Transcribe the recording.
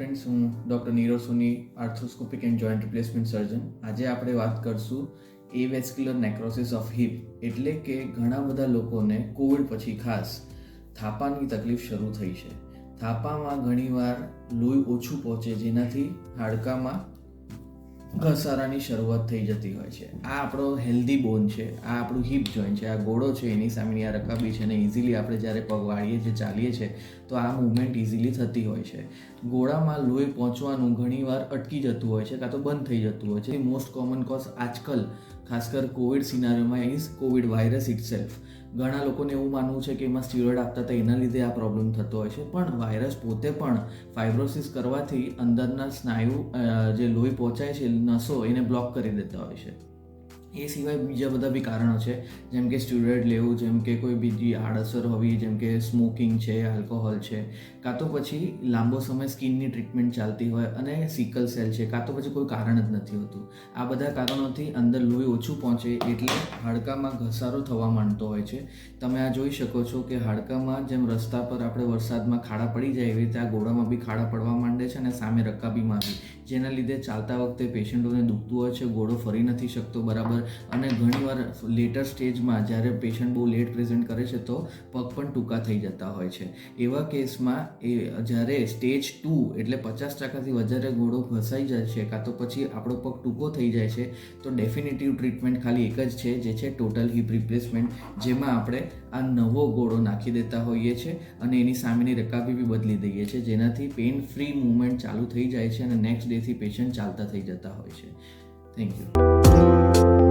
Friends, હું doctor Nirav Soni, arthroscopic and joint replacement surgeon. આજે આપણે વાત કરશું એવેસ્ક્યુલર નેક્રોસિસ ઓફ હિપ, એટલે કે ઘણા બધા લોકોને કોવિડ પછી ખાસ થાપાની તકલીફ શરૂ થઈ છે. થાપામાં ઘણીવાર લોહી ઓછું પહોંચે, જેનાથી હાડકામાં ઘસારાની શરૂઆત થઈ જતી હોય છે. આ આપણો હેલ્ધી બોન છે, આ આપણું હિપ જોઈન્ટ છે, આ ગોળો છે, એની સામેની આ રકાબી છે, અને ઇઝીલી આપણે જ્યારે પગ વાળીએ છીએ, ચાલીએ છીએ તો આ મૂવમેન્ટ ઇઝીલી થતી હોય છે. ગોળામાં લોહી પહોંચવાનું ઘણીવાર અટકી જતું હોય છે, કાં તો બંધ થઈ જતું હોય છે. મોસ્ટ કોમન કોઝ આજકાલ ખાસ કર કોવિડ સિનારીઓમાં ઇઝ કોવિડ વાયરસ ઇટસેલ્ફ. ઘણા લોકોને એવું માનવું છે કે એમાં સ્ટીરોઇડ આપતા હતા, એના લીધે આ પ્રોબ્લેમ થતો હોય છે, પણ વાયરસ પોતે પણ ફાઇબ્રોસિસ કરવાથી અંદરના સ્નાયુ જે લોહી પહોંચાય છે, નસો, એને બ્લોક કરી દેતા હોય છે. એ સિવાય બીજા બધા બી કારણો છે, જેમ કે સ્ટીરોઇડ લેવું, જેમ કે કોઈ બીજી આડઅસર હોવી, જેમ કે સ્મોકિંગ છે, આલ્કોહોલ છે, કાં તો પછી લાંબો સમય સ્કિનની ટ્રીટમેન્ટ ચાલતી હોય અને સિકલ સેલ છે, કાં તો પછી કોઈ કારણ જ નથી હોતું. આ બધા કારણોથી અંદર લોહી ઓછું પહોંચે એટલે હાડકામાં ઘસારો થવા માંડતો હોય છે. તમે આ જોઈ શકો છો કે હાડકામાં જેમ રસ્તા પર આપણે વરસાદમાં ખાડા પડી જાય, એવી રીતે આ ગોળામાં બી ખાડા પડવા માંડે છે, અને સામે રકાબીમાં બી, જેના લીધે ચાલતા વખતે પેશન્ટોને દુખતું હોય છે, ગોળો ફરી નથી શકતો બરાબર. અને ઘણીવાર લેટર સ્ટેજમાં જ્યારે પેશન્ટ બહુ લેટ પ્રેઝન્ટ કરે છે તો પગ પણ ટૂંકા થઈ જતા હોય છે. એવા કેસમાં જ્યારે સ્ટેજ 2 એટલે 50%થી વધારે ગોળો ઘસાઈ જાય છે, કાં તો પછી આપણો પગ ટૂંકો થઈ જાય છે, તો ડેફિનેટિવ ટ્રીટમેન્ટ ખાલી એક જ છે, જે છે ટોટલ હિપ રિપ્લેસમેન્ટ, જેમાં આપણે આ નવો ગોળો નાખી દેતા હોઈએ છીએ અને એની સામેની રકાબી બી બદલી દઈએ છીએ, જેનાથી પેઇન ફ્રી મૂવમેન્ટ ચાલુ થઈ જાય છે અને નેક્સ્ટ ડેથી પેશન્ટ ચાલતા થઈ જતા હોય છે. Thank you.